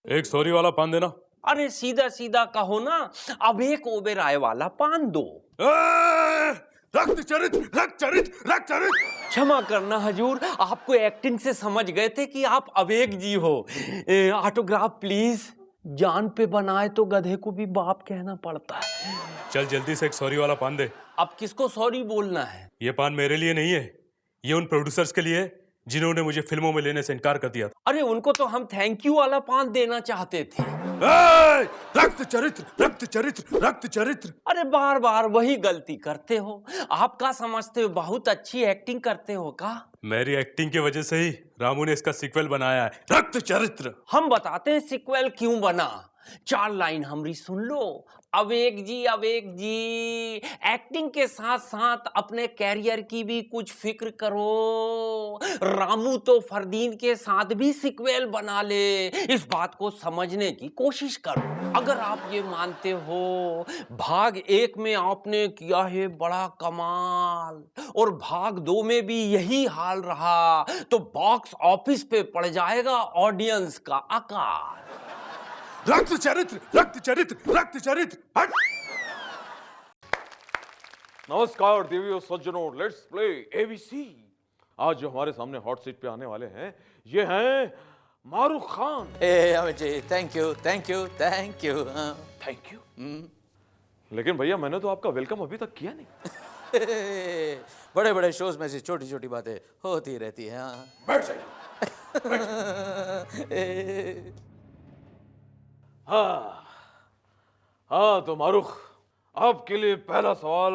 एक सॉरी वाला पान देना। अरे सीधा सीधा कहो ना, अब एक ओबेराय वाला पान दो। रक्त चरित्र, रक्त चरित्र, रक्त चरित्र। क्षमा करना हजूर, आपको एक्टिंग से समझ गए थे कि आप अवेक जी हो। Autograph please. जान पे बनाए तो गधे को भी बाप कहना पड़ता है। चल जल्दी से एक सॉरी वाला पान दे। अब किसको सॉरी बोलना है? ये पान मेरे लिए नहीं है, ये उन प्रोड्यूसर्स के लिए है जिन्होंने मुझे फिल्मों में लेने से इनकार कर दिया था। अरे उनको तो हम थैंक यू वाला पान देना चाहते थे। रक्त चरित्र, रक्त चरित्र, रक्त चरित्र। अरे बार बार वही गलती करते हो। आप क्या समझते हो बहुत अच्छी एक्टिंग करते हो का? मेरी एक्टिंग की वजह से ही रामू ने इसका सीक्वल बनाया है, रक्त चरित्र। हम बताते हैं सीक्वल क्यों बना। 4 लाइन हमरी सुन लो। अवेक जी, एक्टिंग के साथ साथ अपने कैरियर की भी कुछ फिक्र करो। रामू तो फरदीन के साथ भी सीक्वल बना ले, इस बात को समझने की कोशिश करो। अगर आप ये मानते हो भाग 1 में आपने किया है बड़ा कमाल और भाग 2 में भी यही हाल रहा, तो बॉक्स ऑफिस पे पड़ जाएगा ऑडियंस का आकार। रक्त चरित्र, रक्त चरित्र, रक्त चरित्र। हट। नमस्कार देवियों सज्जनों, लेट्स प्ले एबीसी। आज जो हमारे सामने हॉट सीट पे आने वाले हैं ये हैं मारूख Khan. Amit ji, thank you thank you thank you thank you. लेकिन भैया मैंने तो आपका वेलकम अभी तक किया नहीं। बड़े बड़े शोज में से छोटी छोटी बातें होती रहती हैं। हाँ। बैठ जाइए। हाँ तो मारूख, आपके लिए पहला सवाल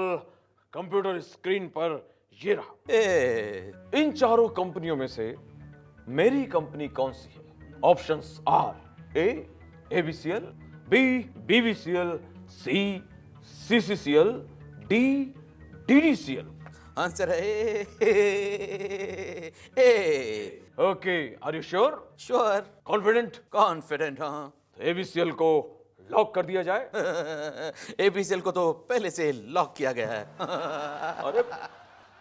कंप्यूटर स्क्रीन पर ये रहा। इन चारों कंपनियों में से मेरी कंपनी कौन सी है? Options are A ABCL, B BVCL, C CCCL, D DDCL. Answer है A. Okay, are you sure? Sure, confident? Confident. हाँ। एबीसीएल को लॉक कर दिया जाए। एबीसीएल को तो पहले से लॉक किया गया है। अरे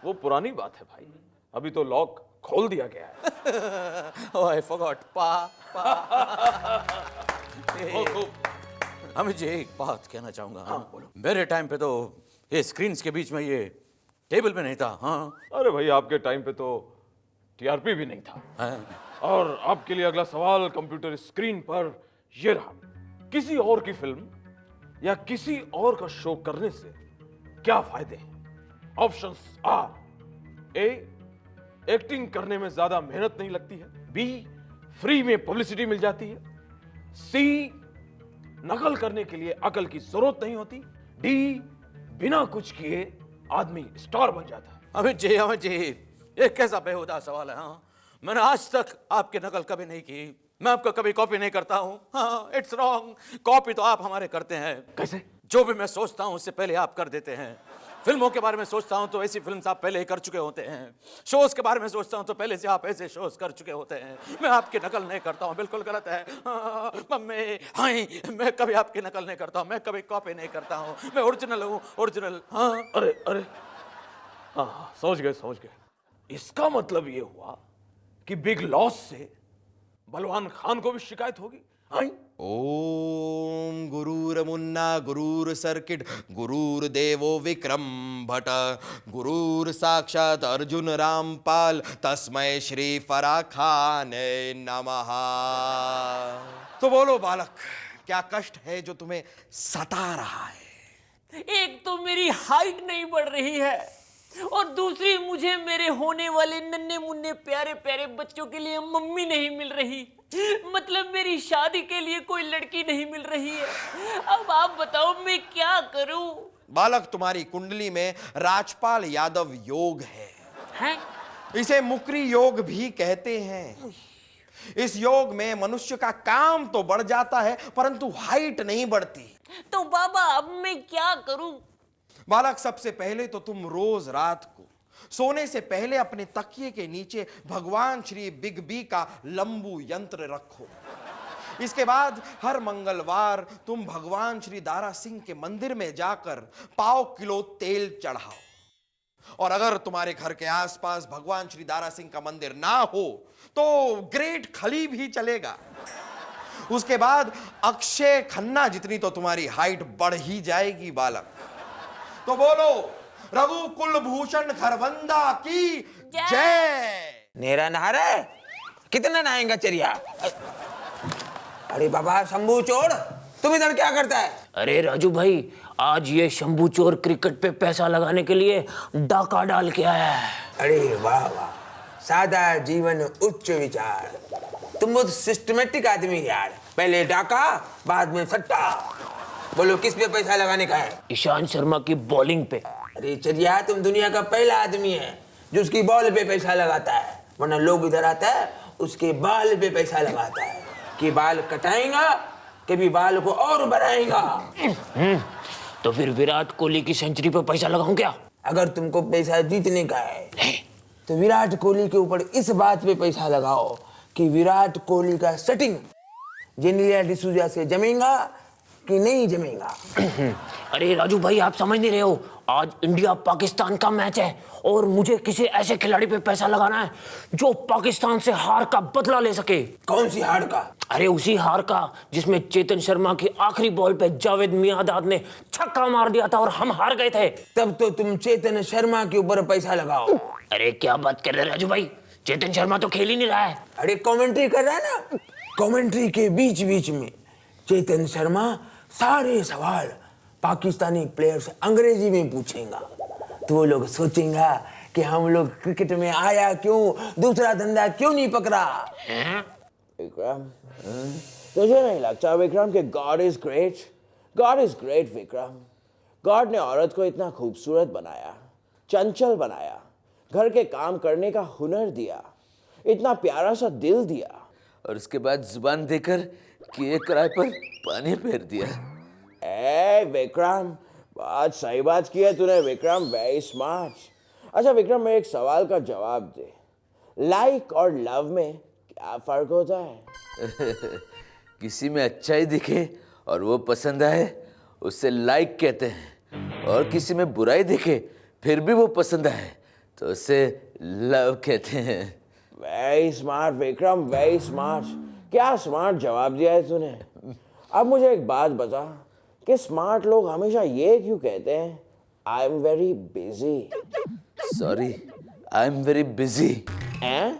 वो पुरानी बात है भाई, अभी तो लॉक खोल दिया गया है। ओह आई फॉरगॉट। अमित जी, एक बात कहना चाहूंगा। हाँ, बोलो। मेरे टाइम पे तो ये स्क्रीन्स के बीच में ये टेबल पे नहीं था। हाँ। अरे भाई आपके टाइम पे तो टीआरपी भी नहीं था। हाँ। और आपके लिए अगला सवाल कंप्यूटर स्क्रीन पर ये रहा। किसी और की फिल्म या किसी और का शो करने से क्या फायदे हैं? ऑप्शंस आर ए एक्टिंग करने में ज्यादा मेहनत नहीं लगती है, बी फ्री में पब्लिसिटी मिल जाती है, सी नकल करने के लिए अकल की जरूरत नहीं होती, डी बिना कुछ किए आदमी स्टार बन जाता है। अमित जी, ये कैसा बेहुदा सवाल है। हाँ, मैंने आज तक आपकी नकल कभी नहीं की, मैं आपका कभी कॉपी नहीं करता हूँ। हाँ, इट्स रॉन्ग। कॉपी तो आप हमारे करते हैं। कैसे? जो भी मैं सोचता हूँ उससे पहले आप कर देते हैं। फिल्मों के बारे में सोचता हूँ तो ऐसी फिल्म आप पहले ही कर चुके होते हैं। शोज के बारे में सोचता हूँ तो पहले से आप ऐसे शोज कर चुके होते हैं। मैं आपकी नकल नहीं करता हूँ, बिल्कुल गलत है। मम्मी, हाय, मैं कभी आपकी नकल नहीं करता हूँ, मैं कभी कॉपी नहीं करता हूँ, मैं ओरिजिनल हूँ, ओरिजिनल। हाँ। अरे हाँ, समझ गए। इसका मतलब ये हुआ कि बिग लॉस से बलवान खान को भी शिकायत होगी। हाँ? ओम गुरुर मुन्ना गुरुर सर्किट गुरुर देवो विक्रम भट्ट गुरुर साक्षात अर्जुन रामपाल तस्मै श्री फराखाने नमः। तो बोलो बालक, क्या कष्ट है जो तुम्हें सता रहा है? एक तो मेरी हाइट नहीं बढ़ रही है और दूसरी मुझे मेरे होने वाले नन्हे मुन्ने प्यारे प्यारे बच्चों के लिए मम्मी नहीं मिल रही। मतलब मेरी शादी के लिए कोई लड़की नहीं मिल रही है। अब आप बताओ मैं क्या करूं? बालक, तुम्हारी कुंडली में राजपाल यादव योग है। इसे मुकरी योग भी कहते हैं। इस योग में मनुष्य का काम तो बढ़ जाता है परंतु हाइट नहीं बढ़ती। तो बाबा अब मैं क्या करूं? बालक, सबसे पहले तो तुम रोज रात को सोने से पहले अपने तकिए के नीचे भगवान श्री बिग बी का लंबू यंत्र रखो। इसके बाद हर मंगलवार तुम भगवान श्री दारा सिंह के मंदिर में जाकर पाव किलो तेल चढ़ाओ। और अगर तुम्हारे घर के आसपास भगवान श्री दारा सिंह का मंदिर ना हो तो ग्रेट खली भी चलेगा। उसके बाद अक्षय खन्ना जितनी तो तुम्हारी हाइट बढ़ ही जाएगी बालक। तो बोलो रघु कुलभूषण खरबंदा की जय। नेरा नहा रहा है, कितना नहाएगा चरिया? अरे बाबा शंभू चोर, तुम इधर क्या करता है? अरे राजू भाई, आज ये शंभू चोर क्रिकेट पे पैसा लगाने के लिए डाका डाल के आया है। अरे वाह वाह, सादा जीवन उच्च विचार। तुम बहुत सिस्टमेटिक आदमी यार, पहले डाका बाद में सट्टा। बोलो किस पे पैसा लगाने का है? ईशांत शर्मा की बॉलिंग पे। अरे चरिया, तुम दुनिया का पहला आदमी है जो उसकी बॉल पे पैसा लगाता है, वरना लोग इधर आता है उसके बाल पे पैसा लगाता है कि बाल कटाएगा कभी बाल को और बढ़ाएगा। तो फिर विराट कोहली की सेंचुरी पे पैसा लगाऊं क्या? अगर तुमको पैसा जीतने का है तो विराट कोहली के ऊपर इस बात पे पैसा लगाओ कि विराट कोहली का सेटिंग जेनेलिया डिसूजा से जमेगा कि नहीं जमेगा। अरे राजू भाई, आप समझ नहीं रहे हो, आज इंडिया पाकिस्तान का मैच है और मुझे किसी ऐसे खिलाड़ी पे पैसा लगाना है जो पाकिस्तान से हार का बदला ले सके। कौन सी हार का? अरे उसी हार का जिसमें चेतन शर्मा की आखिरी बॉल पे जावेद मियांदाद ने छक्का मार दिया था और हम हार गए थे। तब तो तुम चेतन शर्मा के ऊपर पैसा लगाओ। अरे क्या बात कर रहे राजू भाई, चेतन शर्मा तो खेल ही नहीं रहा है। अरे कमेंट्री कर रहा है ना, कमेंट्री के बीच बीच में चेतन शर्मा सारे सवाल पाकिस्तानी प्लेयर से अंग्रेजी में पूछेगा, तो वो लोग सोचेंगे कि हम लोग क्रिकेट में आया क्यों, दूसरा धंधा क्यों नहीं पकड़ा। विक्रम, तुझे नहीं लगता विक्रम कि God is great? God is great Vikram. God ने औरत को इतना खूबसूरत बनाया, चंचल बनाया, घर के काम करने का हुनर दिया, इतना प्यारा सा दिल दिया, और उसके बाद जुबान देकर किए किराए पर पानी फेर दिया। ए विक्रम, बहुत सही बात की है तूने विक्रम, वेरी स्मार्ट। अच्छा विक्रम, मैं एक सवाल का जवाब दे, लाइक और लव में क्या फर्क होता है? किसी में अच्छा ही दिखे और वो पसंद आए उससे लाइक कहते हैं, और किसी में बुराई दिखे फिर भी वो पसंद आए तो उसे लव कहते हैं। Very smart Vikram, very smart. क्या स्मार्ट जवाब दिया है तूने। अब मुझे एक बात बता कि स्मार्ट लोग हमेशा ये क्यों कहते हैं, I am very busy? Sorry, I am very busy. हैं?